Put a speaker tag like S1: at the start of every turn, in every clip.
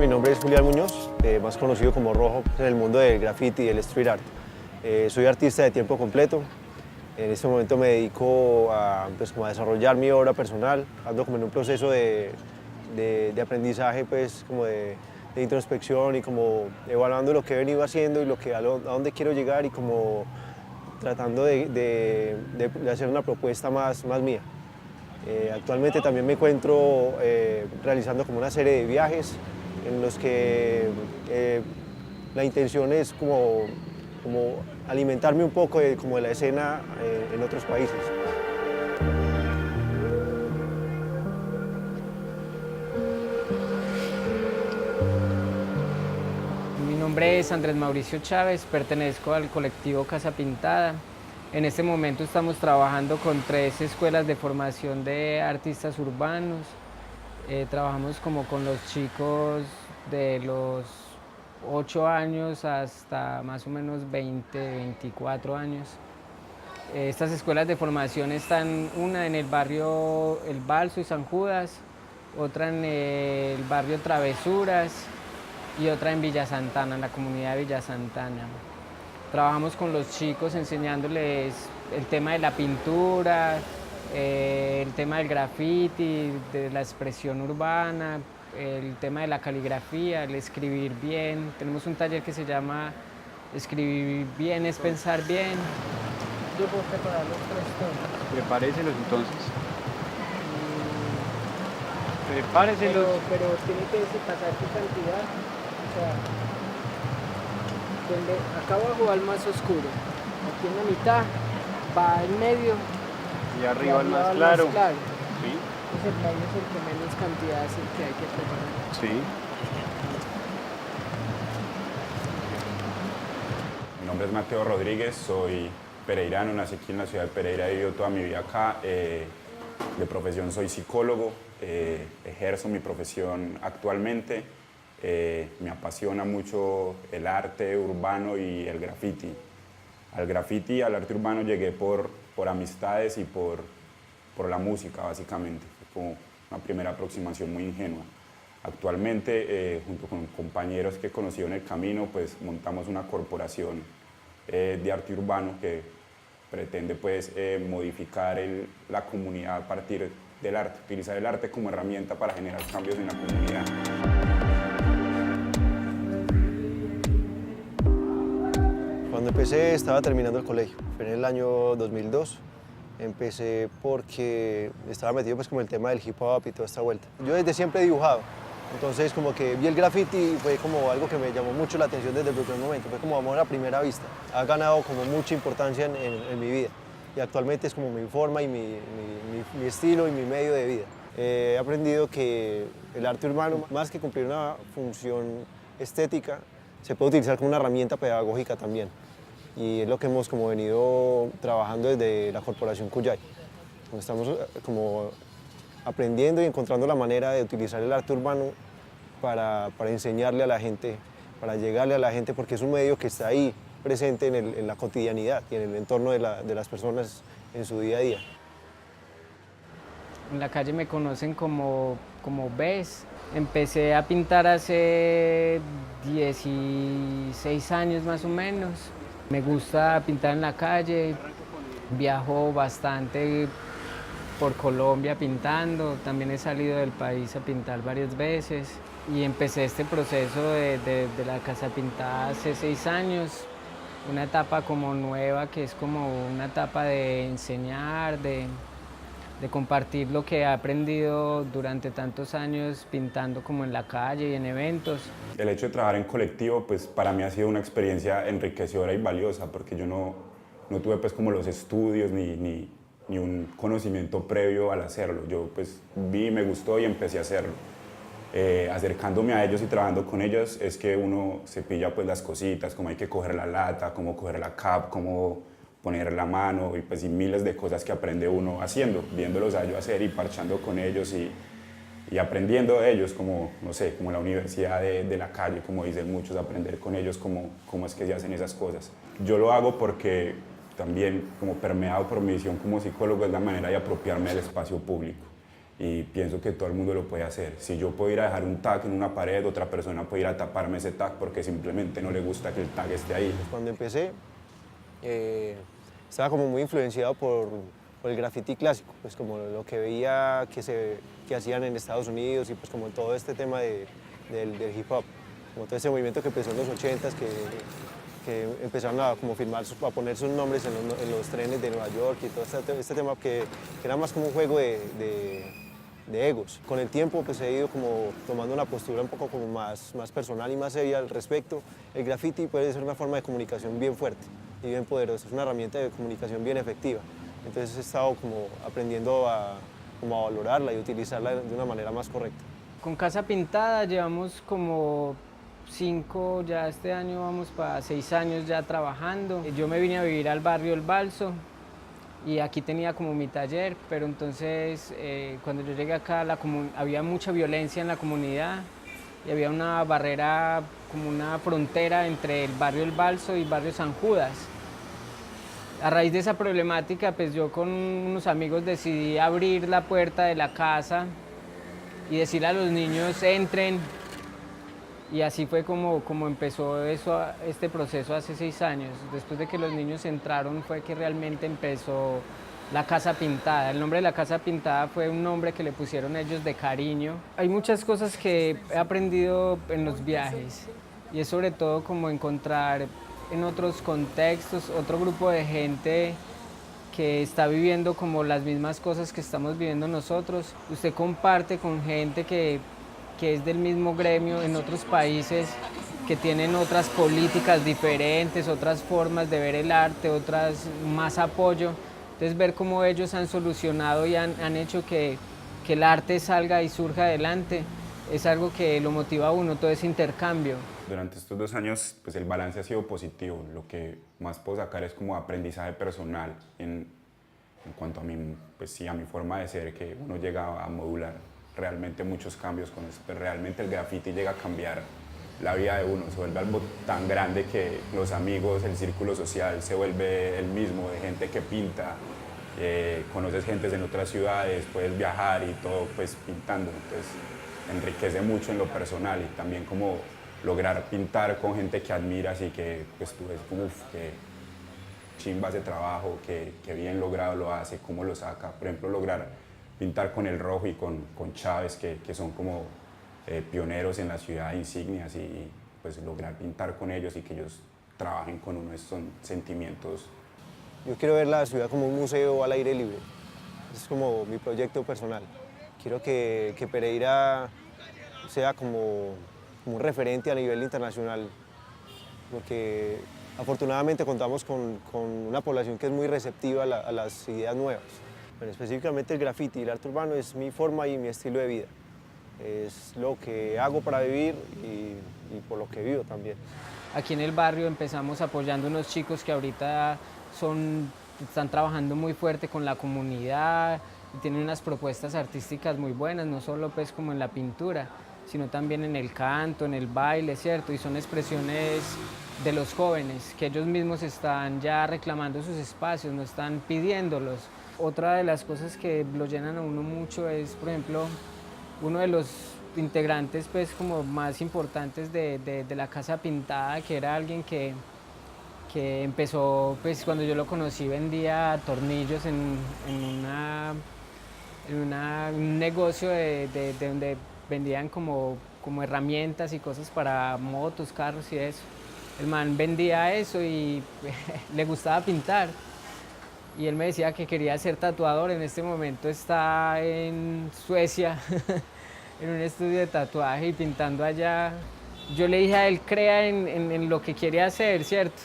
S1: Mi nombre es Julián Muñoz, más conocido como Rojo en el mundo del graffiti y del street art. Soy artista de tiempo completo. En este momento me dedico a, pues, como a desarrollar mi obra personal. Ando como en un proceso de aprendizaje, pues, como de introspección y como evaluando lo que he venido haciendo y a dónde quiero llegar y como tratando de hacer una propuesta más mía. Actualmente también me encuentro realizando como una serie de viajes en los que la intención es como alimentarme un poco como de la escena en otros países.
S2: Mi nombre es Andrés Mauricio Chávez, pertenezco al colectivo Casa Pintada. En este momento estamos trabajando con 3 escuelas de formación de artistas urbanos. Trabajamos como con los chicos de los 8 años hasta más o menos 20, 24 años. Estas escuelas de formación están una en el barrio El Balso y San Judas, otra en el barrio Travesuras y otra en Villa Santana, en la comunidad de Villa Santana. Trabajamos con los chicos enseñándoles el tema de la pintura, el tema del graffiti, de la expresión urbana, el tema de la caligrafía, el escribir bien. Tenemos un taller que se llama Escribir bien es pensar bien. Yo puedo preparar los 3 tonos.
S3: Prepáreselos entonces. Prepáreselos.
S2: Pero tiene que pasar qué cantidad. O sea, acá abajo va el más oscuro, aquí en la mitad va el medio
S3: Y arriba el más claro. Sí.
S2: Pues el medio es el que menos cantidad es el que hay que preparar.
S3: Sí.
S4: Mi nombre es Mateo Rodríguez, soy pereirano, nací aquí en la ciudad de Pereira, he vivido toda mi vida acá. De profesión soy psicólogo, ejerzo mi profesión actualmente. Me apasiona mucho el arte urbano y el graffiti. Al graffiti y al arte urbano llegué por amistades y por la música, básicamente. Fue como una primera aproximación muy ingenua. Actualmente, junto con compañeros que he conocido en el camino, pues montamos una corporación de arte urbano que pretende pues, modificar la comunidad a partir del arte, utilizar el arte como herramienta para generar cambios en la comunidad.
S1: Cuando empecé estaba terminando el colegio, fue en el año 2002. Empecé porque estaba metido pues como el tema del hip hop y toda esta vuelta. Yo desde siempre he dibujado, entonces como que vi el graffiti y fue como algo que me llamó mucho la atención desde el primer momento, fue como amor a primera vista. Ha ganado como mucha importancia en mi vida y actualmente es como mi forma y mi estilo y mi medio de vida. He aprendido que el arte urbano, más que cumplir una función estética, se puede utilizar como una herramienta pedagógica también. Y es lo que hemos como venido trabajando desde la Corporación Cuyay. Estamos como aprendiendo y encontrando la manera de utilizar el arte urbano para enseñarle a la gente, para llegarle a la gente, porque es un medio que está ahí presente en la cotidianidad y en el entorno de las personas en su día a día.
S2: En la calle me conocen como Bes. Empecé a pintar hace 16 años más o menos. Me gusta pintar en la calle, viajo bastante por Colombia pintando, también he salido del país a pintar varias veces y empecé este proceso de la Casa Pintada hace 6 años, una etapa como nueva que es como una etapa de enseñar, de compartir lo que he aprendido durante tantos años pintando como en la calle y en eventos.
S4: El hecho de trabajar en colectivo, pues para mí ha sido una experiencia enriquecedora y valiosa, porque yo no tuve pues como los estudios ni un conocimiento previo al hacerlo. Yo pues vi, me gustó y empecé a hacerlo. Acercándome a ellos y trabajando con ellos es que uno se pilla pues las cositas, como hay que coger la lata, cómo coger la cap, cómo poner la mano y pues y miles de cosas que aprende uno haciendo, viéndolos a ellos hacer y parchando con ellos y aprendiendo de ellos, como, no sé, como la universidad de la calle, como dicen muchos, aprender con ellos cómo es que se hacen esas cosas. Yo lo hago porque también, como permeado por mi visión como psicólogo, es la manera de apropiarme del espacio público y pienso que todo el mundo lo puede hacer. Si yo puedo ir a dejar un tag en una pared, otra persona puede ir a taparme ese tag porque simplemente no le gusta que el tag esté ahí.
S1: Cuando empecé, estaba como muy influenciado por el graffiti clásico, pues como lo que veía que hacían en Estados Unidos y pues como todo este tema del hip hop, como todo ese movimiento que empezó en los 80s, que empezaron a como a poner sus nombres en los trenes de Nueva York y todo este tema que era más como un juego de egos. Con el tiempo pues he ido como tomando una postura un poco como más personal y más seria al respecto. El graffiti puede ser una forma de comunicación bien fuerte y bien poderosa, es una herramienta de comunicación bien efectiva. Entonces he estado como aprendiendo como a valorarla y utilizarla de una manera más correcta.
S2: Con Casa Pintada llevamos como 5, ya este año vamos para 6 años ya trabajando. Yo me vine a vivir al barrio El Balso y aquí tenía como mi taller, pero entonces cuando yo llegué acá había mucha violencia en la comunidad y había una barrera, como una frontera entre el barrio El Balso y el barrio San Judas. A raíz de esa problemática, pues yo con unos amigos decidí abrir la puerta de la casa y decirle a los niños entren. Y así fue como empezó este proceso hace 6 años. Después de que los niños entraron fue que realmente empezó la Casa Pintada. El nombre de la Casa Pintada fue un nombre que le pusieron ellos de cariño. Hay muchas cosas que he aprendido en los viajes y es sobre todo como encontrar en otros contextos otro grupo de gente que está viviendo como las mismas cosas que estamos viviendo nosotros. Usted comparte con gente que es del mismo gremio en otros países, que tienen otras políticas diferentes, otras formas de ver el arte, otras más apoyo. Entonces ver cómo ellos han solucionado y han hecho que el arte salga y surja adelante es algo que lo motiva a uno, todo ese intercambio.
S4: Durante estos 2 años, pues el balance ha sido positivo. Lo que más puedo sacar es como aprendizaje personal en cuanto a pues sí, a mi forma de ser, que uno llega a modular realmente muchos cambios con eso. Pero realmente el graffiti llega a cambiar la vida de uno, se vuelve algo tan grande que los amigos, el círculo social se vuelve el mismo, de gente que pinta, conoces gente en otras ciudades, puedes viajar y todo pues pintando. Entonces enriquece mucho en lo personal y también como lograr pintar con gente que admiras y que pues tú ves como que chimba ese trabajo, que bien logrado lo hace, cómo lo saca. Por ejemplo, lograr pintar con El Rojo y con Chávez, que son como pioneros en la ciudad, insignias, y pues lograr pintar con ellos y que ellos trabajen con uno, son sentimientos.
S1: Yo quiero ver la ciudad como un museo al aire libre. Es como mi proyecto personal. Quiero que Pereira sea como un referente a nivel internacional, porque afortunadamente contamos con una población que es muy receptiva a las ideas nuevas. Pero específicamente el graffiti y el arte urbano es mi forma y mi estilo de vida. Es lo que hago para vivir y por lo que vivo también.
S2: Aquí en el barrio empezamos apoyando a unos chicos que ahorita están trabajando muy fuerte con la comunidad y tienen unas propuestas artísticas muy buenas, no solo pues como en la pintura, sino también en el canto, en el baile, ¿cierto? Y son expresiones de los jóvenes, que ellos mismos están ya reclamando sus espacios, no están pidiéndolos. Otra de las cosas que lo llenan a uno mucho es, por ejemplo, uno de los integrantes pues como más importantes de la Casa Pintada, que era alguien que empezó, pues cuando yo lo conocí vendía tornillos en un negocio de donde vendían como herramientas y cosas para motos, carros y eso. El man vendía eso y le gustaba pintar. Y él me decía que quería ser tatuador. En este momento está en Suecia, en un estudio de tatuaje y pintando allá. Yo le dije a él, crea en lo que quiere hacer, ¿cierto?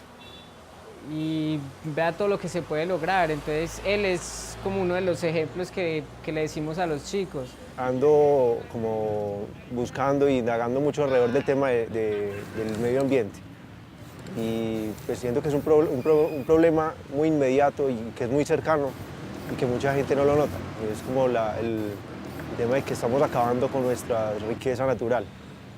S2: Y vea todo lo que se puede lograr. Entonces él es como uno de los ejemplos que le decimos a los chicos.
S1: Ando como buscando y indagando mucho alrededor del tema del medio ambiente. Y pues siento que es un problema muy inmediato y que es muy cercano y que mucha gente no lo nota. Es como el tema de que estamos acabando con nuestra riqueza natural.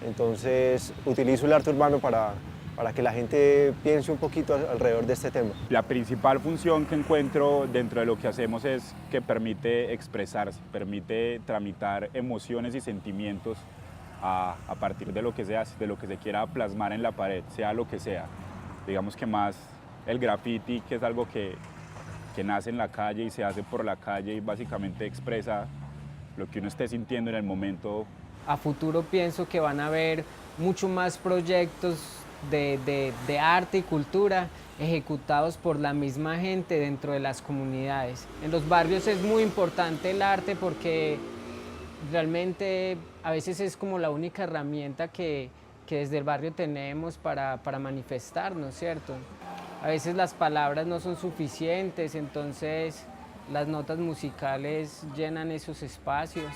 S1: Entonces utilizo el arte urbano para para que la gente piense un poquito alrededor de este tema.
S4: La principal función que encuentro dentro de lo que hacemos es que permite expresarse, permite tramitar emociones y sentimientos a partir de lo que se hace, de lo que se quiera plasmar en la pared, sea lo que sea. Digamos que más el graffiti, que es algo que nace en la calle y se hace por la calle y básicamente expresa lo que uno esté sintiendo en el momento.
S2: A futuro pienso que van a haber mucho más proyectos de arte y cultura ejecutados por la misma gente dentro de las comunidades. En los barrios es muy importante el arte porque realmente a veces es como la única herramienta que desde el barrio tenemos para manifestarnos, ¿cierto? A veces las palabras no son suficientes, entonces las notas musicales llenan esos espacios.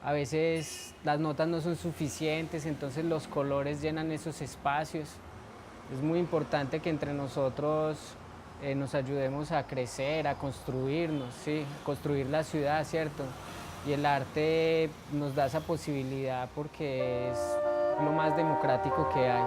S2: A veces las notas no son suficientes, entonces los colores llenan esos espacios. Es muy importante que entre nosotros nos ayudemos a crecer, a construirnos, ¿sí? Construir la ciudad, ¿cierto? Y el arte nos da esa posibilidad porque es lo más democrático que hay.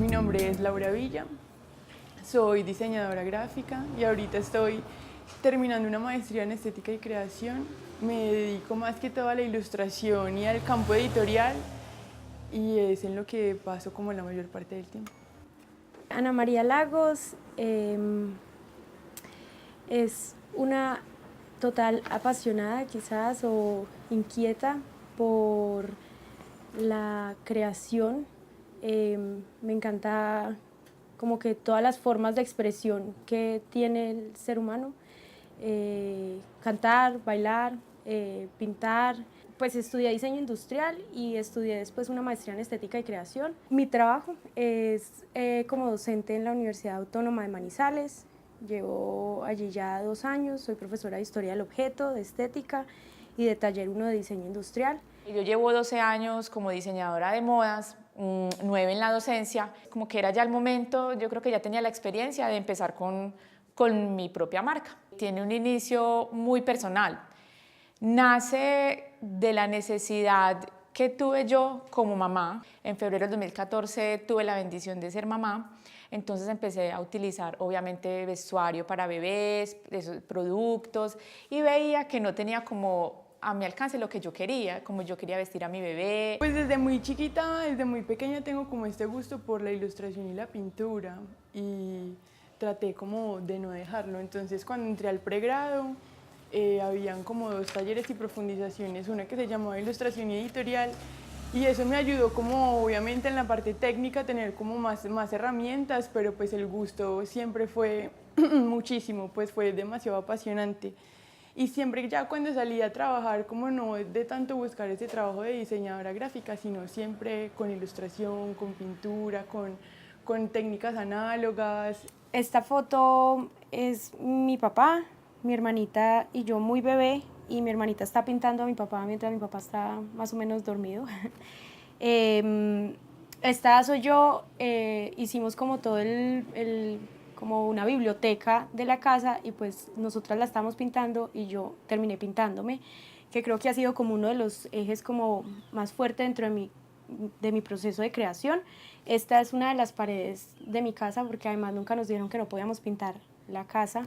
S5: Mi nombre es Laura Villa, soy diseñadora gráfica y ahorita estoy terminando una maestría en estética y creación. Me dedico más que todo a la ilustración y al campo editorial y es en lo que paso como la mayor parte del tiempo.
S6: Ana María Lagos es una total apasionada quizás o inquieta por la creación. Me encanta como que todas las formas de expresión que tiene el ser humano, cantar, bailar, pintar. Pues estudié diseño industrial y estudié después una maestría en estética y creación. Mi trabajo es como docente en la Universidad Autónoma de Manizales. Llevo allí ya 2 años, soy profesora de Historia del Objeto, de Estética y de Taller 1 de Diseño Industrial.
S7: Yo llevo 12 años como diseñadora de modas, 9 en la docencia, como que era ya el momento, yo creo que ya tenía la experiencia de empezar con mi propia marca. Tiene un inicio muy personal, nace de la necesidad que tuve yo como mamá. En febrero del 2014 tuve la bendición de ser mamá, entonces empecé a utilizar obviamente vestuario para bebés, esos productos, y veía que no tenía como a mi alcance lo que yo quería, como yo quería vestir a mi bebé.
S5: Pues desde muy chiquita, desde muy pequeña tengo como este gusto por la ilustración y la pintura y traté como de no dejarlo. Entonces cuando entré al pregrado habían como 2 talleres y profundizaciones, una que se llamaba ilustración y editorial y eso me ayudó como obviamente en la parte técnica a tener como más herramientas, pero pues el gusto siempre fue muchísimo, pues fue demasiado apasionante. Y siempre ya cuando salí a trabajar, como no de tanto buscar ese trabajo de diseñadora gráfica, sino siempre con ilustración, con pintura, con técnicas análogas.
S6: Esta foto es mi papá, mi hermanita y yo muy bebé, y mi hermanita está pintando a mi papá mientras mi papá está más o menos dormido. Esta soy yo, hicimos como todo como una biblioteca de la casa y pues nosotras la estamos pintando y yo terminé pintándome, que creo que ha sido como uno de los ejes como más fuerte dentro de mi proceso de creación. Esta es una de las paredes de mi casa porque además nunca nos dijeron que no podíamos pintar la casa.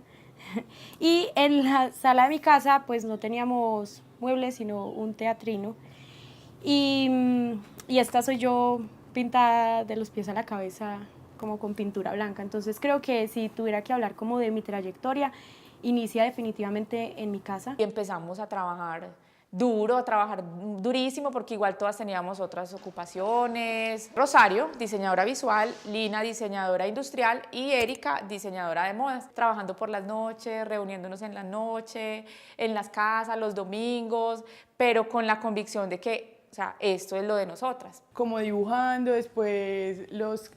S6: Y en la sala de mi casa pues no teníamos muebles sino un teatrino y esta soy yo pintada de los pies a la cabeza como con pintura blanca. Entonces creo que si tuviera que hablar como de mi trayectoria, inicia definitivamente en mi casa.
S7: Y empezamos a trabajar duro, a trabajar durísimo, porque igual todas teníamos otras ocupaciones. Rosario, diseñadora visual, Lina, diseñadora industrial, y Erika, diseñadora de modas, trabajando por las noches, reuniéndonos en la noche, en las casas, los domingos, pero con la convicción de que, o sea, esto es lo de nosotras.
S5: Como dibujando, después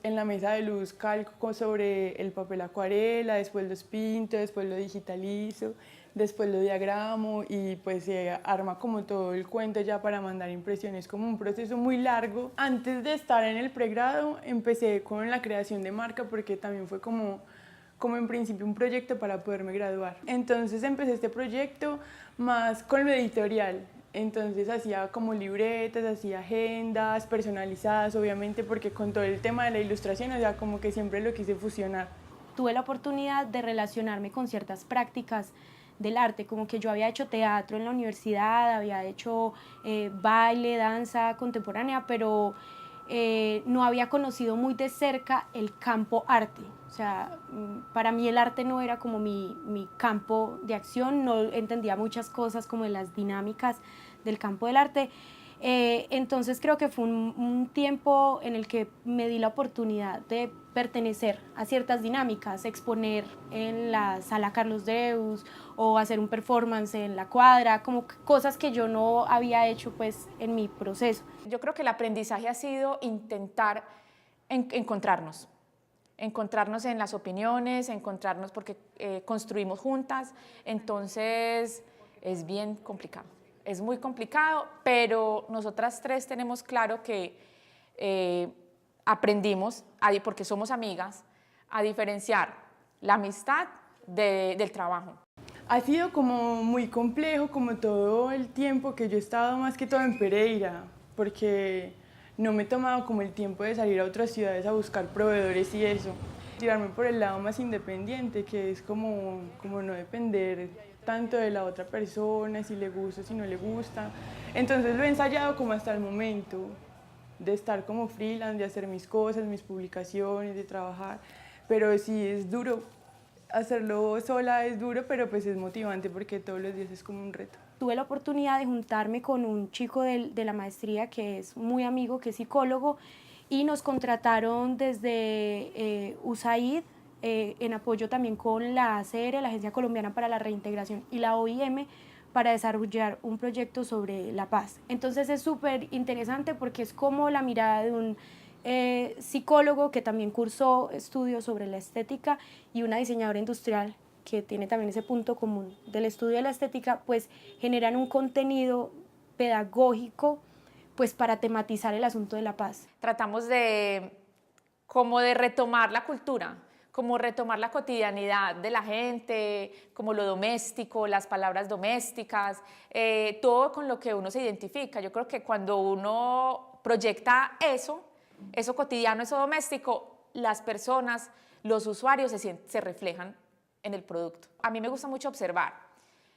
S5: en la mesa de luz calco sobre el papel acuarela, después los pinto, después lo digitalizo, después lo diagramo y pues se arma como todo el cuento ya para mandar impresiones, como un proceso muy largo. Antes de estar en el pregrado empecé con la creación de marca porque también fue como en principio un proyecto para poderme graduar. Entonces empecé este proyecto más con lo editorial. Entonces hacía como libretas, hacía agendas personalizadas, obviamente, porque con todo el tema de la ilustración, o sea, como que siempre lo quise fusionar.
S6: Tuve la oportunidad de relacionarme con ciertas prácticas del arte, como que yo había hecho teatro en la universidad, había hecho baile, danza contemporánea, pero no había conocido muy de cerca el campo arte. O sea, para mí el arte no era como mi campo de acción, no entendía muchas cosas como de las dinámicas del campo del arte. Entonces creo que fue un tiempo en el que me di la oportunidad de pertenecer a ciertas dinámicas, exponer en la sala Carlos Dreus o hacer un performance en la cuadra, como cosas que yo no había hecho pues en mi proceso.
S7: Yo creo que el aprendizaje ha sido intentar encontrarnos en las opiniones, encontrarnos porque construimos juntas, entonces es bien complicado. Es muy complicado, pero nosotras tres tenemos claro que aprendimos, porque somos amigas, a diferenciar la amistad del trabajo.
S5: Ha sido como muy complejo, como todo el tiempo que yo he estado más que todo en Pereira, porque no me he tomado como el tiempo de salir a otras ciudades a buscar proveedores y eso. Tirarme por el lado más independiente, que es como no depender tanto de la otra persona, si le gusta, si no le gusta. Entonces lo he ensayado como hasta el momento, de estar como freelance, de hacer mis cosas, mis publicaciones, de trabajar. Pero sí es duro, hacerlo sola es duro, pero pues es motivante porque todos los días es como un reto.
S6: Tuve la oportunidad de juntarme con un chico de la maestría que es muy amigo, que es psicólogo, y nos contrataron desde USAID, en apoyo también con la ACR, la Agencia Colombiana para la Reintegración, y la OIM, para desarrollar un proyecto sobre la paz. Entonces es súper interesante porque es como la mirada de un psicólogo que también cursó estudios sobre la estética y una diseñadora industrial que tiene también ese punto común del estudio de la estética, pues generan un contenido pedagógico pues para tematizar el asunto de la paz.
S7: Tratamos de retomar la cultura, como retomar la cotidianidad de la gente, como lo doméstico, las palabras domésticas, todo con lo que uno se identifica. Yo creo que cuando uno proyecta eso cotidiano, eso doméstico, las personas, los usuarios se reflejan en el producto. A mí me gusta mucho observar,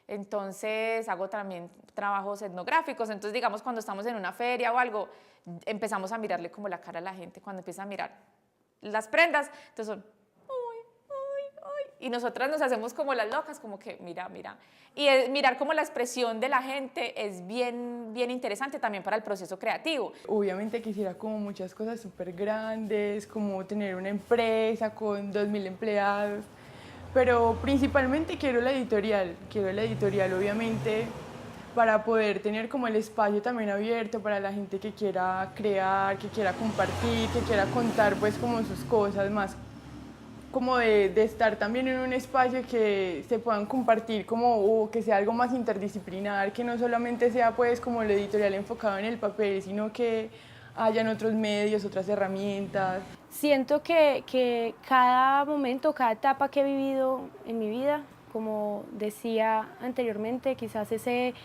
S7: entonces hago también trabajos etnográficos, entonces digamos cuando estamos en una feria o algo, empezamos a mirarle como la cara a la gente, cuando empieza a mirar las prendas, entonces son y nosotras nos hacemos como las locas, como que mira, y mirar como la expresión de la gente es bien interesante también para el proceso creativo.
S5: Obviamente quisiera como muchas cosas súper grandes, como tener una empresa con 2000 empleados, pero principalmente quiero la editorial obviamente para poder tener como el espacio también abierto para la gente que quiera crear, que quiera compartir, que quiera contar pues como sus cosas más, como de estar también en un espacio que se puedan compartir o que sea algo más interdisciplinar, que no solamente sea pues como lo editorial enfocado en el papel, sino que hayan otros medios, otras herramientas.
S6: Siento que cada momento, cada etapa que he vivido en mi vida, como decía anteriormente, quizás ese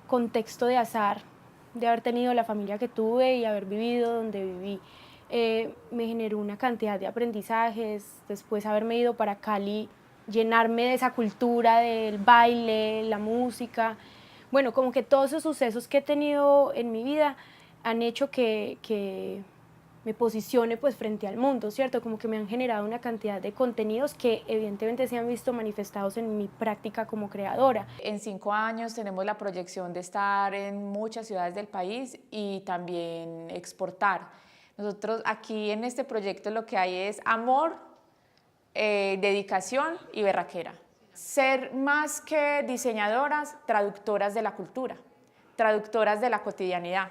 S6: contexto de azar, de haber tenido la familia que tuve y haber vivido donde viví, me generó una cantidad de aprendizajes. Después haberme ido para Cali, llenarme de esa cultura del baile, la música, bueno, como que todos esos sucesos que he tenido en mi vida han hecho que me posicione pues frente al mundo, ¿cierto? Como que me han generado una cantidad de contenidos que evidentemente se han visto manifestados en mi práctica como creadora.
S7: En 5 años tenemos la proyección de estar en muchas ciudades del país y también exportar. Nosotros aquí en este proyecto lo que hay es amor, dedicación y berraquera. Ser más que diseñadoras, traductoras de la cultura, traductoras de la cotidianidad.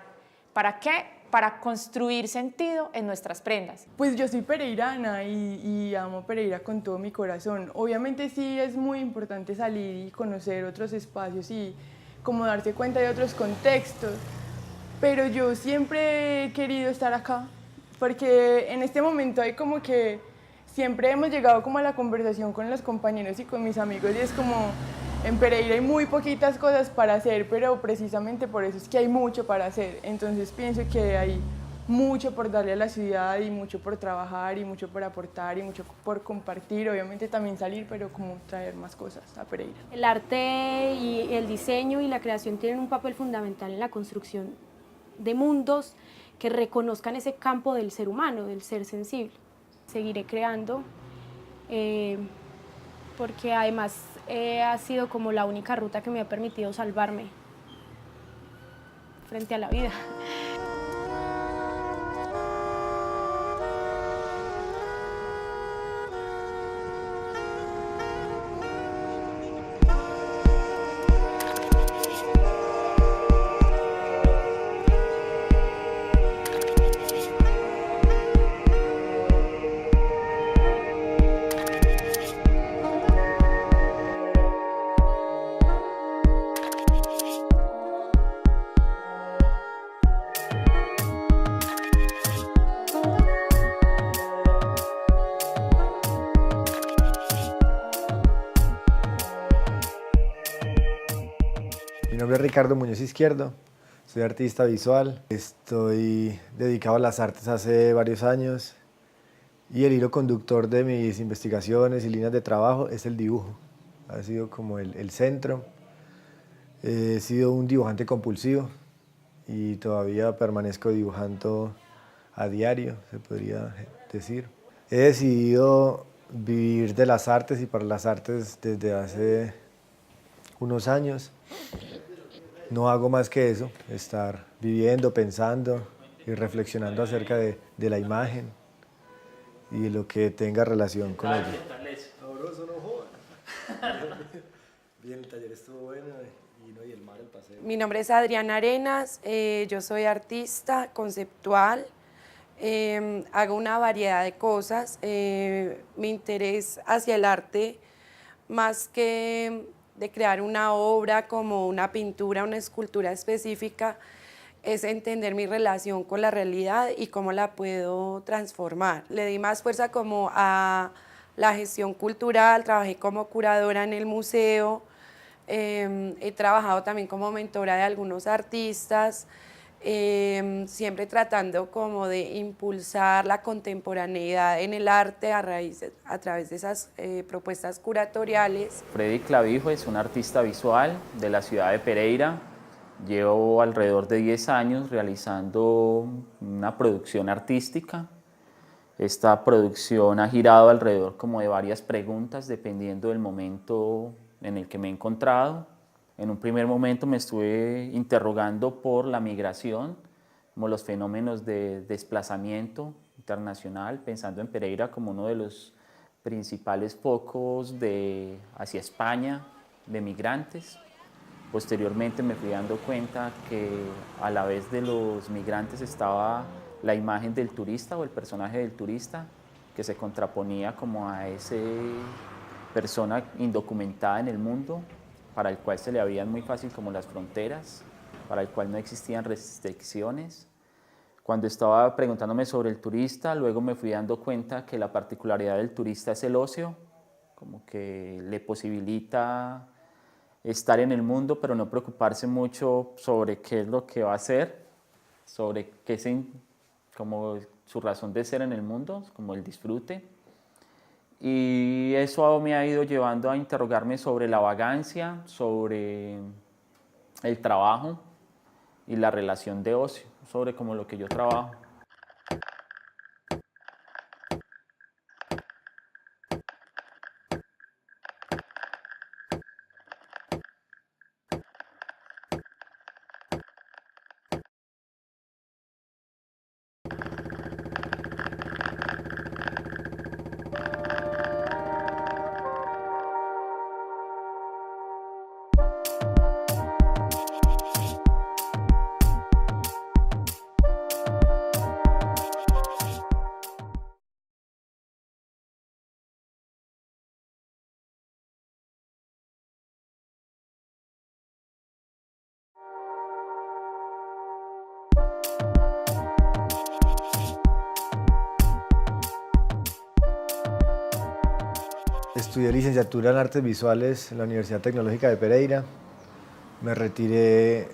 S7: ¿Para qué? Para construir sentido en nuestras prendas.
S5: Pues yo soy pereirana y amo Pereira con todo mi corazón. Obviamente sí es muy importante salir y conocer otros espacios y como darse cuenta de otros contextos, pero yo siempre he querido estar acá, porque en este momento hay como que siempre hemos llegado como a la conversación con los compañeros y con mis amigos y es como en Pereira hay muy poquitas cosas para hacer, pero precisamente por eso es que hay mucho para hacer. Entonces pienso que hay mucho por darle a la ciudad y mucho por trabajar y mucho por aportar y mucho por compartir, obviamente también salir, pero como traer más cosas a Pereira.
S6: El arte y el diseño y la creación tienen un papel fundamental en la construcción de mundos que reconozcan ese campo del ser humano, del ser sensible. Seguiré creando porque además ha sido como la única ruta que me ha permitido salvarme frente a la vida.
S8: Mi nombre es Ricardo Muñoz Izquierdo, soy artista visual, estoy dedicado a las artes hace varios años y el hilo conductor de mis investigaciones y líneas de trabajo es el dibujo. Ha sido como el centro. He sido un dibujante compulsivo y todavía permanezco dibujando a diario, se podría decir. He decidido vivir de las artes y para las artes desde hace unos años. No hago más que eso, estar viviendo, pensando y reflexionando acerca de la imagen y lo que tenga relación con ella. Sabroso, no jodas. Bien, el taller estuvo bueno y el mar, el paseo.
S9: Mi nombre es Adriana Arenas, yo soy artista conceptual, hago una variedad de cosas. Mi interés hacia el arte, más que de crear una obra como una pintura, una escultura específica, es entender mi relación con la realidad y cómo la puedo transformar. Le di más fuerza como a la gestión cultural, trabajé como curadora en el museo, he trabajado también como mentora de algunos artistas, siempre tratando como de impulsar la contemporaneidad en el arte a través de esas propuestas curatoriales.
S10: Freddy Clavijo es un artista visual de la ciudad de Pereira. Llevo alrededor de 10 años realizando una producción artística. Esta producción ha girado alrededor como de varias preguntas dependiendo del momento en el que me he encontrado. En un primer momento me estuve interrogando por la migración, como los fenómenos de desplazamiento internacional, pensando en Pereira como uno de los principales focos hacia España de migrantes. Posteriormente me fui dando cuenta que a la vez de los migrantes estaba la imagen del turista o el personaje del turista que se contraponía como a esa persona indocumentada en el mundo, para el cual se le abrían muy fácil como las fronteras, para el cual no existían restricciones. Cuando estaba preguntándome sobre el turista, luego me fui dando cuenta que la particularidad del turista es el ocio, como que le posibilita estar en el mundo, pero no preocuparse mucho sobre qué es lo que va a hacer, sobre como su razón de ser en el mundo, como el disfrute. Y eso me ha ido llevando a interrogarme sobre la vagancia, sobre el trabajo y la relación de ocio, sobre como lo que yo trabajo.
S8: Estudié licenciatura en Artes Visuales en la Universidad Tecnológica de Pereira. Me retiré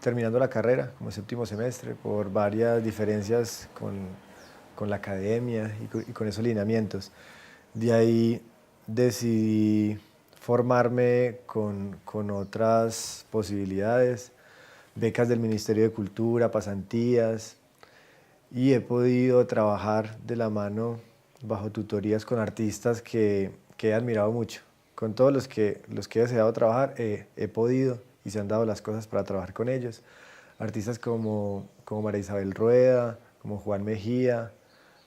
S8: terminando la carrera, como séptimo semestre, por varias diferencias con la academia y con esos lineamientos. De ahí decidí formarme con otras posibilidades, becas del Ministerio de Cultura, pasantías, y he podido trabajar de la mano bajo tutorías con artistas que he admirado mucho. Con todos los que he deseado trabajar, he podido y se han dado las cosas para trabajar con ellos. Artistas como María Isabel Rueda, como Juan Mejía,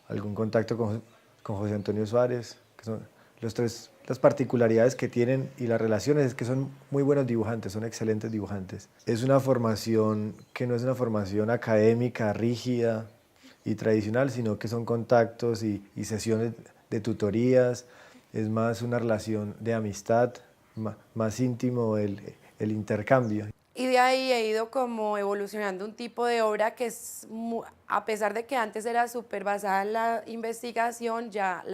S8: algún contacto con José Antonio Suárez, que son las particularidades que tienen y las relaciones es que son muy buenos dibujantes, son excelentes dibujantes. Es una formación que no es una formación académica, rígida y tradicional, sino que son contactos y sesiones de tutorías, es más una relación de amistad, más íntimo el intercambio.
S9: Y de ahí he ido como evolucionando un tipo de obra que es, a pesar de que antes era súper basada en la investigación, ya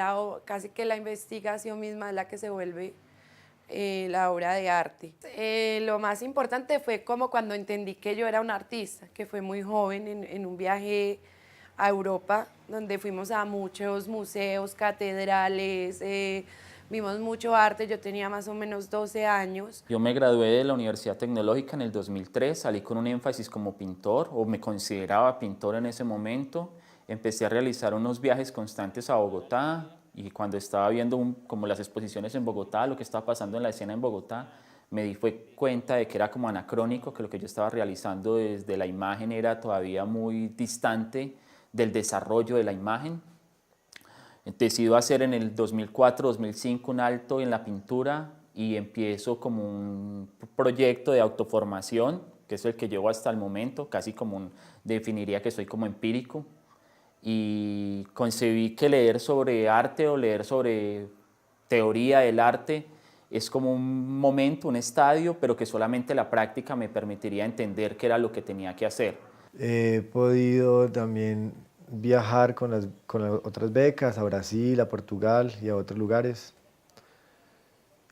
S9: casi que la investigación misma es la que se vuelve la obra de arte. Lo más importante fue como cuando entendí que yo era una artista, que fue muy joven en un viaje a Europa, donde fuimos a muchos museos, catedrales, vimos mucho arte. Yo tenía más o menos 12 años.
S10: Yo me gradué de la Universidad Tecnológica en el 2003, salí con un énfasis como pintor, o me consideraba pintor en ese momento. Empecé a realizar unos viajes constantes a Bogotá, y cuando estaba viendo como las exposiciones en Bogotá, lo que estaba pasando en la escena en Bogotá, me di cuenta de que era como anacrónico, que lo que yo estaba realizando desde la imagen era todavía muy distante del desarrollo de la imagen. Decido hacer en el 2004-2005 un alto en la pintura y empiezo como un proyecto de autoformación, que es el que llevo hasta el momento, casi como definiría que soy como empírico, y concebí que leer sobre arte o leer sobre teoría del arte es como un momento, un estadio, pero que solamente la práctica me permitiría entender qué era lo que tenía que hacer.
S8: He podido también viajar con las otras becas a Brasil, a Portugal y a otros lugares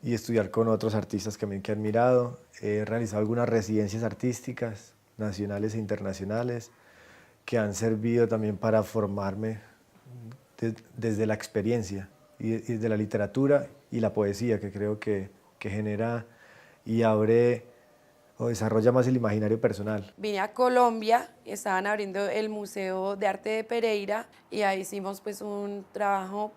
S8: y estudiar con otros artistas también que he admirado. He realizado algunas residencias artísticas nacionales e internacionales que han servido también para formarme desde la experiencia y desde la literatura y la poesía, que creo que genera y abre o desarrolla más el imaginario personal.
S9: Vine a Colombia, estaban abriendo el Museo de Arte de Pereira y ahí hicimos pues un trabajo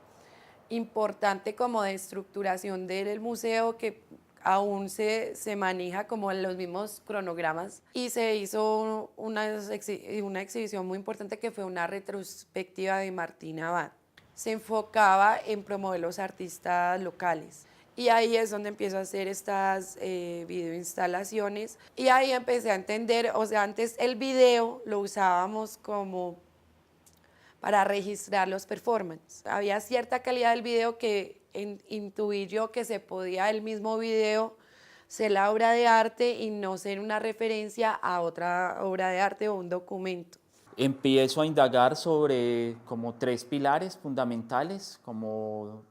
S9: importante como de estructuración del museo que aún se maneja como en los mismos cronogramas, y se hizo una exhibición muy importante que fue una retrospectiva de Martín Abad. Se enfocaba en promover los artistas locales. Y ahí es donde empiezo a hacer estas videoinstalaciones y ahí empecé a entender, o sea, antes el video lo usábamos como para registrar los performances. Había cierta calidad del video que intuí yo que se podía el mismo video ser la obra de arte y no ser una referencia a otra obra de arte o un documento.
S10: Empiezo a indagar sobre como 3 pilares fundamentales, como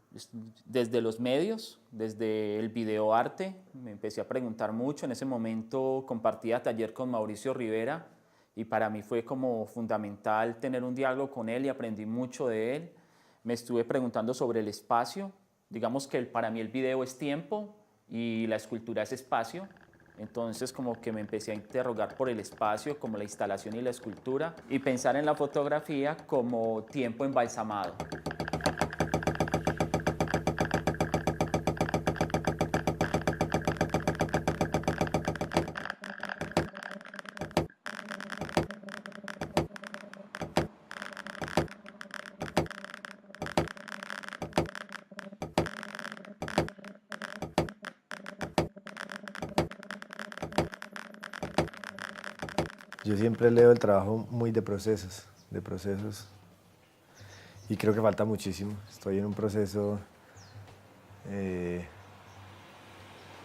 S10: desde los medios, desde el videoarte. Me empecé a preguntar mucho. En ese momento compartía taller con Mauricio Rivera y para mí fue como fundamental tener un diálogo con él y aprendí mucho de él. Me estuve preguntando sobre el espacio. Digamos que para mí el video es tiempo y la escultura es espacio. Entonces como que me empecé a interrogar por el espacio, como la instalación y la escultura, y pensar en la fotografía como tiempo embalsamado.
S8: Yo siempre leo el trabajo muy de procesos, y creo que falta muchísimo. Estoy en un proceso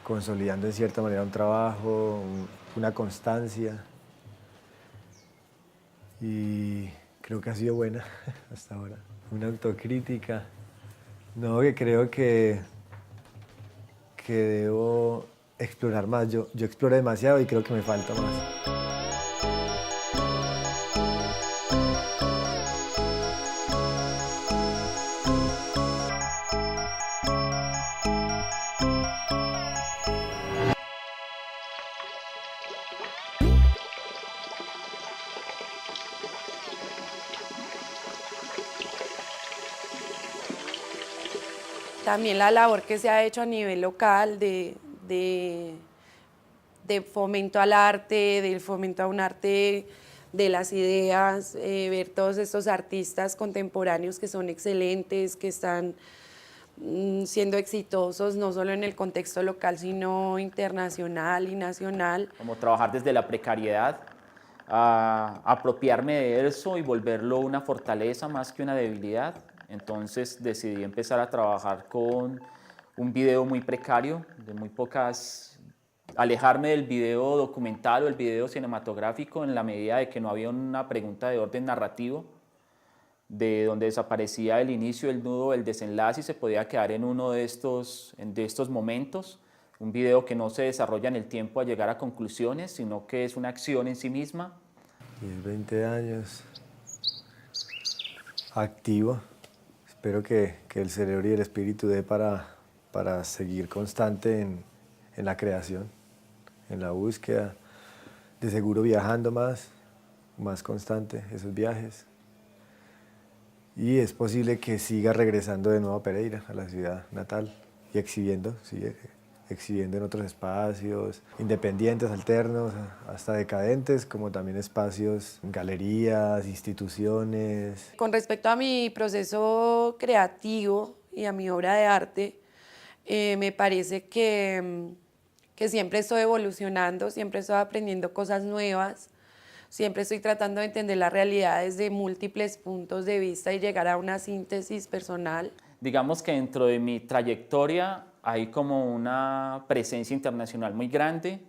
S8: consolidando en cierta manera un trabajo, una constancia, y creo que ha sido buena hasta ahora. Una autocrítica No, que creo que debo explorar más. Yo exploré demasiado y creo que me falta más.
S9: También la labor que se ha hecho a nivel local de fomento al arte, del fomento a un arte de las ideas, ver todos estos artistas contemporáneos que son excelentes, que están siendo exitosos no solo en el contexto local, sino internacional y nacional.
S10: Como trabajar desde la precariedad, a apropiarme de eso y volverlo una fortaleza más que una debilidad. Entonces decidí empezar a trabajar con un video muy precario, de muy pocas, alejarme del video documental o el video cinematográfico en la medida de que no había una pregunta de orden narrativo, de donde desaparecía el inicio, el nudo, el desenlace y se podía quedar en uno de estos momentos. Un video que no se desarrolla en el tiempo a llegar a conclusiones, sino que es una acción en sí misma.
S8: 20 años, activo. Espero que el cerebro y el espíritu dé para seguir constante en la creación, en la búsqueda, de seguro viajando más constante esos viajes. Y es posible que siga regresando de nuevo a Pereira, a la ciudad natal, y exhibiendo, sigue exhibiendo en otros espacios, independientes, alternos, hasta decadentes, como también espacios, galerías, instituciones.
S9: Con respecto a mi proceso creativo y a mi obra de arte, me parece que siempre estoy evolucionando, siempre estoy aprendiendo cosas nuevas, siempre estoy tratando de entender la realidad desde múltiples puntos de vista y llegar a una síntesis personal.
S10: Digamos que dentro de mi trayectoria hay como una presencia internacional muy grande,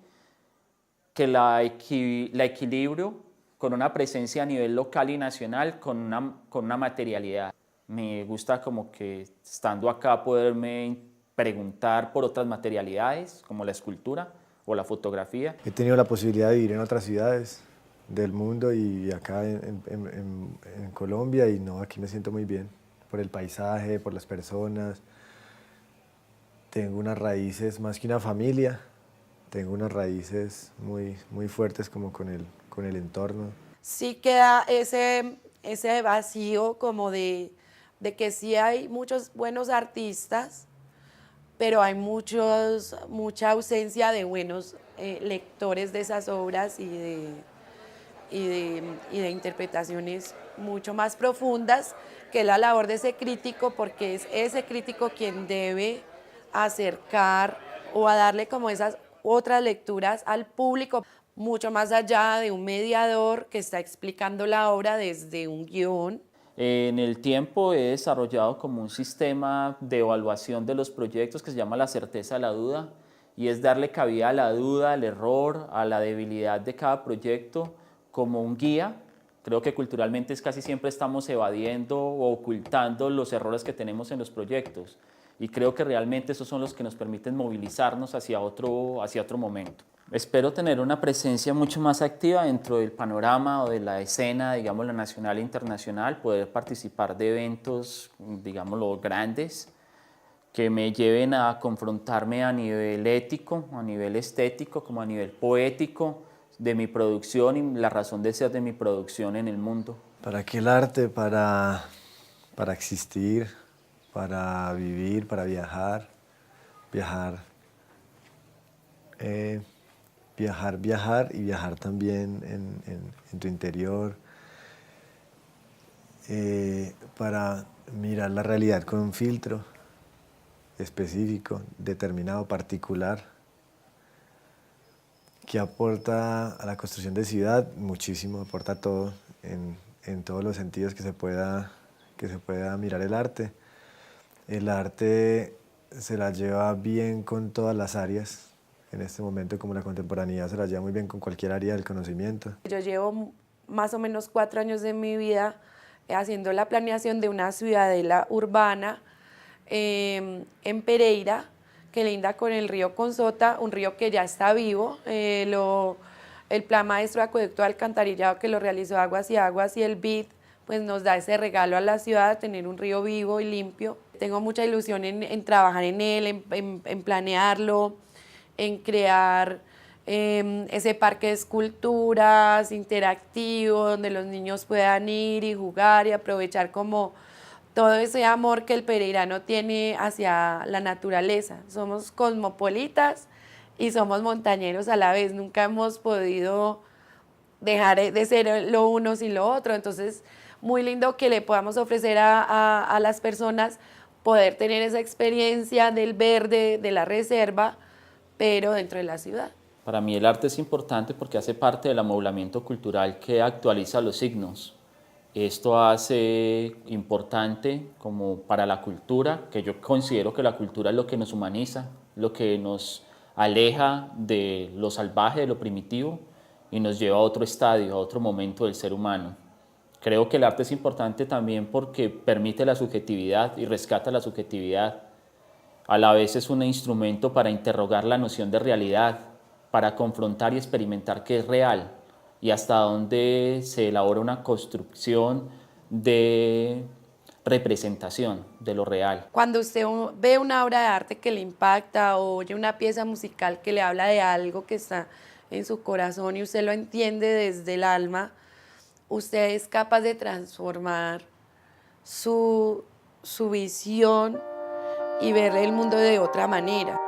S10: que la equilibrio con una presencia a nivel local y nacional con una materialidad. Me gusta como que estando acá poderme preguntar por otras materialidades, como la escultura o la fotografía.
S8: He tenido la posibilidad de vivir en otras ciudades del mundo y acá en Colombia, y no, aquí me siento muy bien por el paisaje, por las personas. Tengo unas raíces más que una familia, tengo unas raíces muy fuertes como con el entorno. Sí
S9: queda ese vacío como de que sí hay muchos buenos artistas, pero hay mucha ausencia de buenos lectores de esas obras y de interpretaciones mucho más profundas, que es la labor de ese crítico, porque es ese crítico quien debe acercar o a darle como esas otras lecturas al público, mucho más allá de un mediador que está explicando la obra desde un guión.
S10: En el tiempo he desarrollado como un sistema de evaluación de los proyectos que se llama la certeza de la duda, y es darle cabida a la duda, al error, a la debilidad de cada proyecto como un guía. Creo que culturalmente casi siempre estamos evadiendo o ocultando los errores que tenemos en los proyectos, y creo que realmente esos son los que nos permiten movilizarnos hacia otro momento. Espero tener una presencia mucho más activa dentro del panorama o de la escena, digámoslo, nacional e internacional, poder participar de eventos, digámoslo, grandes, que me lleven a confrontarme a nivel ético, a nivel estético, como a nivel poético, de mi producción y la razón de ser de mi producción en el mundo.
S8: ¿Para qué el arte? Para existir, para vivir, para viajar, viajar y viajar también en tu interior, para mirar la realidad con un filtro específico, determinado, particular, que aporta a la construcción de ciudad muchísimo, aporta todo en todos los sentidos que se pueda mirar el arte. El arte se la lleva bien con todas las áreas. En este momento, como la contemporaneidad se la lleva muy bien con cualquier área del conocimiento.
S9: Yo llevo más o menos 4 años de mi vida haciendo la planeación de una ciudadela urbana en Pereira, que linda con el río Consota, un río que ya está vivo. El Plan Maestro de Acueducto de Alcantarillado que lo realizó Aguas y el BID, pues nos da ese regalo a la ciudad de tener un río vivo y limpio. Tengo mucha ilusión en trabajar en él, en planearlo, en crear ese parque de esculturas interactivo donde los niños puedan ir y jugar y aprovechar como todo ese amor que el pereirano tiene hacia la naturaleza. Somos cosmopolitas y somos montañeros a la vez, nunca hemos podido dejar de ser lo uno sin lo otro, entonces muy lindo que le podamos ofrecer a las personas poder tener esa experiencia del verde, de la reserva, pero dentro de la ciudad.
S10: Para mí el arte es importante porque hace parte del amoblamiento cultural que actualiza los signos. Esto hace importante como para la cultura, que yo considero que la cultura es lo que nos humaniza, lo que nos aleja de lo salvaje, de lo primitivo, y nos lleva a otro estadio, a otro momento del ser humano. Creo que el arte es importante también porque permite la subjetividad y rescata la subjetividad. A la vez es un instrumento para interrogar la noción de realidad, para confrontar y experimentar qué es real y hasta dónde se elabora una construcción de representación de lo real.
S9: Cuando usted ve una obra de arte que le impacta o oye una pieza musical que le habla de algo que está en su corazón y usted lo entiende desde el alma, usted es capaz de transformar su visión y ver el mundo de otra manera.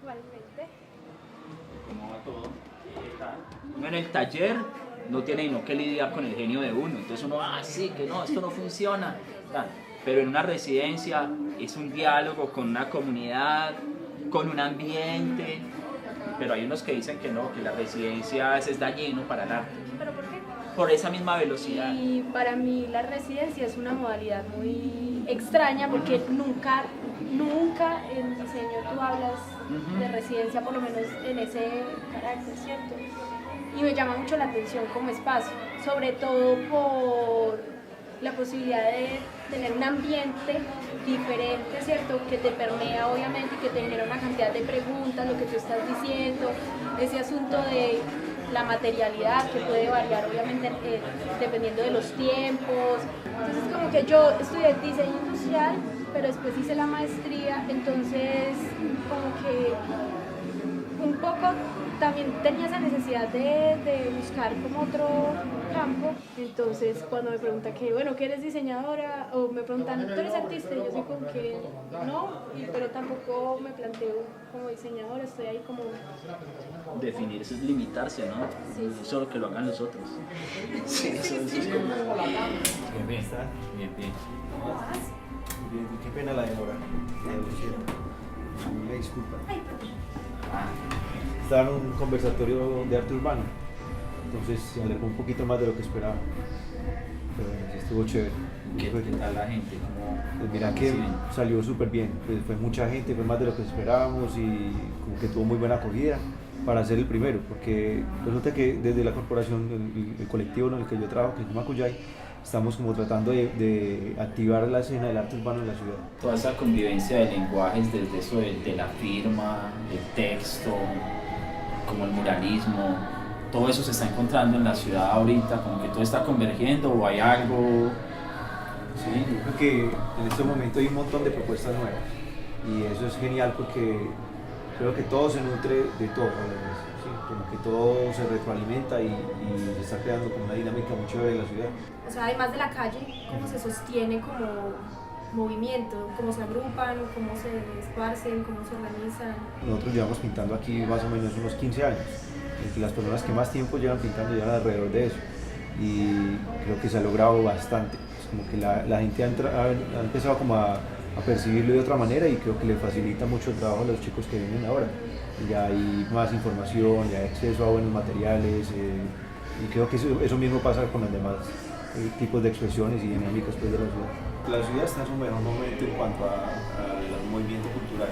S6: Igualmente.
S10: ¿Cómo va todo? ¿Qué tal? Uno en el taller no tiene sino que lidiar con el genio de uno, entonces uno, sí, que no, esto no funciona. Pero en una residencia es un diálogo con una comunidad, con un ambiente, pero hay unos que dicen que no, que la residencia es dañino para el arte.
S6: ¿Pero por qué?
S10: Por esa misma velocidad.
S6: Y para mí la residencia es una modalidad muy extraña porque nunca en diseño tú hablas de residencia, por lo menos en ese carácter, ¿cierto? Y me llama mucho la atención como espacio, sobre todo por la posibilidad de tener un ambiente diferente, ¿cierto? Que te permea obviamente y que te genera una cantidad de preguntas, lo que tú estás diciendo, ese asunto de la materialidad que puede variar obviamente dependiendo de los tiempos. Entonces como que yo estudié diseño industrial, pero después hice la maestría, entonces como que un poco también tenía esa necesidad de buscar como otro campo. Entonces cuando me preguntan que, bueno, ¿qué eres diseñadora? O me preguntan, ¿tú eres artista? Y yo soy como que no, pero tampoco me planteo como diseñadora, estoy ahí como...
S10: Definirse es limitarse, ¿no?
S6: Sí.
S10: Solo que lo hagan los otros. Sí, eso es como...
S8: Bien, bien.
S10: Bien, bien.
S6: ¿Cómo vas?
S1: Bien, qué pena la demora. Me disculpa. Estaba en un conversatorio de arte urbano, entonces se alargó un poquito más de lo que esperaba. Pero bueno, sí estuvo chévere.
S10: ¿Qué tal la gente?
S1: Pues mira que salió súper bien, pues fue mucha gente, fue más de lo que esperábamos y como que tuvo muy buena acogida para ser el primero, porque resulta que desde la corporación, el colectivo en el que yo trabajo, que es Macuyay, estamos como tratando de activar la escena del arte urbano en la ciudad.
S10: Toda esa convivencia de lenguajes, desde eso de la firma, el texto, como el muralismo, todo eso se está encontrando en la ciudad ahorita, como que todo está convergiendo o hay algo.
S1: Sí, yo creo que en este momento hay un montón de propuestas nuevas y eso es genial porque creo que todo se nutre de todo, ¿sí? Como que todo se retroalimenta y se está creando como una dinámica muy chévere en la ciudad.
S6: O sea, además de la calle, ¿cómo se sostiene como movimiento? ¿Cómo se agrupan? ¿Cómo se esparcen? ¿Cómo se organizan?
S1: Nosotros llevamos pintando aquí más o menos unos 15 años. Las personas que más tiempo llevan pintando llevan alrededor de eso y creo que se ha logrado bastante. Es como que la gente ha empezado como a percibirlo de otra manera y creo que le facilita mucho el trabajo a los chicos que vienen ahora. Ya hay más información, ya hay acceso a buenos materiales y creo que eso mismo pasa con los demás tipos de expresiones y dinámicas pues, de la ciudad. La ciudad está en su mejor momento en cuanto al movimiento cultural.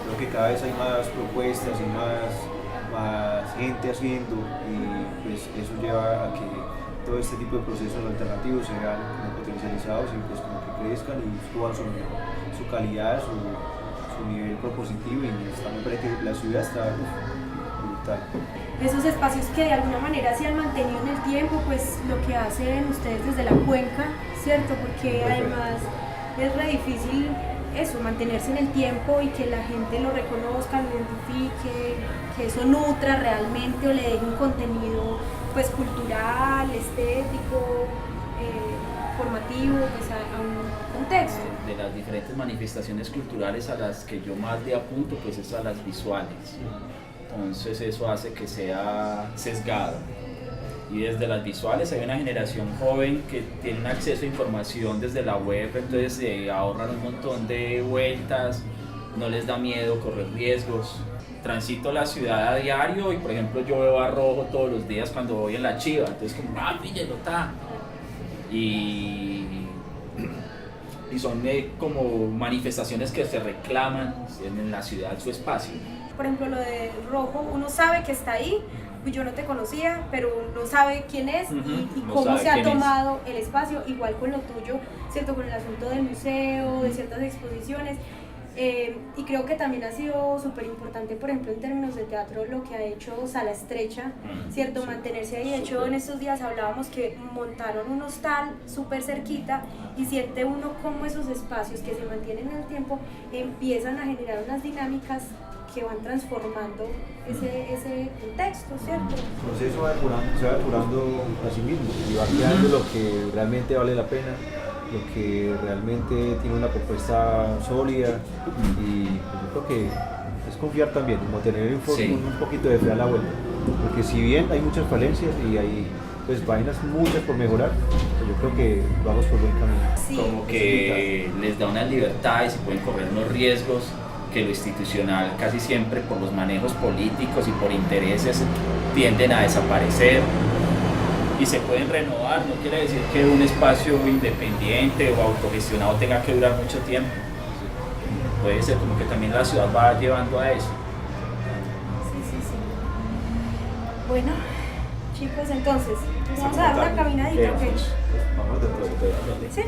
S1: Creo que cada vez hay más propuestas y más gente haciendo y pues eso lleva a que todo este tipo de procesos alternativos se vean como potencializados y pues como que crezcan y suban su calidad, su nivel propositivo y me parece que la ciudad está brutal.
S6: Esos espacios que de alguna manera se han mantenido en el tiempo, pues lo que hacen ustedes desde la cuenca, ¿cierto? Porque además es re difícil eso, mantenerse en el tiempo y que la gente lo reconozca, lo identifique, que eso nutra realmente o le dé un contenido pues cultural, estético, formativo, pues a un contexto.
S10: De las diferentes manifestaciones culturales a las que yo más le apunto, pues es a las visuales. Entonces eso hace que sea sesgado. Y desde las visuales hay una generación joven que tiene un acceso a información desde la web, entonces se ahorran un montón de vueltas, no les da miedo correr riesgos. Transito la ciudad a diario y por ejemplo yo veo a Rojo todos los días cuando voy en la Chiva, entonces como, píllelo, ta. Y son como manifestaciones que se reclaman en la ciudad su espacio.
S6: Por ejemplo, lo de Rojo, uno sabe que está ahí, yo no te conocía, pero uno sabe quién es y cómo se ha tomado el espacio, igual con lo tuyo, ¿cierto? Con el asunto del museo, de ciertas exposiciones. Y creo que también ha sido súper importante, por ejemplo, en términos de teatro, lo que ha hecho Sala Estrecha, ¿cierto? Sí. Mantenerse ahí. De hecho, en estos días hablábamos que montaron un hostal súper cerquita y siente uno cómo esos espacios que se mantienen en el tiempo empiezan a generar unas dinámicas que van transformando ese contexto, ¿cierto?
S1: El proceso se va depurando a sí mismo y va creando lo que realmente vale la pena, lo que realmente tiene una propuesta sólida y pues yo creo que es
S11: confiar también, como tener
S12: Sí.
S11: un poquito de fe a la vuelta. Porque si bien hay muchas falencias y hay pues vainas muchas por mejorar, pues yo creo que vamos por buen camino.
S12: Como que les da unas libertades y pueden correr unos riesgos que lo institucional casi siempre por los manejos políticos y por intereses tienden a desaparecer y se pueden renovar. No quiere decir que un espacio independiente o autogestionado tenga que durar mucho tiempo. Puede ser como que también la ciudad va llevando a eso.
S6: Sí. Bueno, chicos, entonces, vamos a dar una caminadita, ¿ok?
S11: Vamos dentro de
S6: Sí.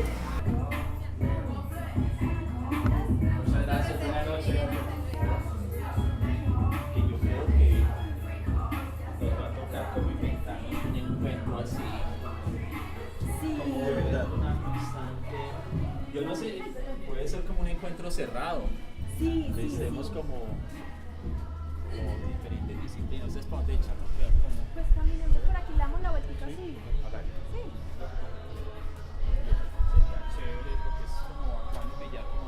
S10: Muchas gracias, buenas noches. Que yo creo que nos va a tocar como inventarnos un encuentro así. Como de verdad una constante. Yo no sé, puede ser como un encuentro cerrado.
S6: Sí.
S10: Estemos como diferentes disciplinas. ¿Ustedes para dónde echan?
S6: Pues caminamos por aquí, damos la vueltita así. Sí.
S10: Sería chévere porque es como bacano que ya como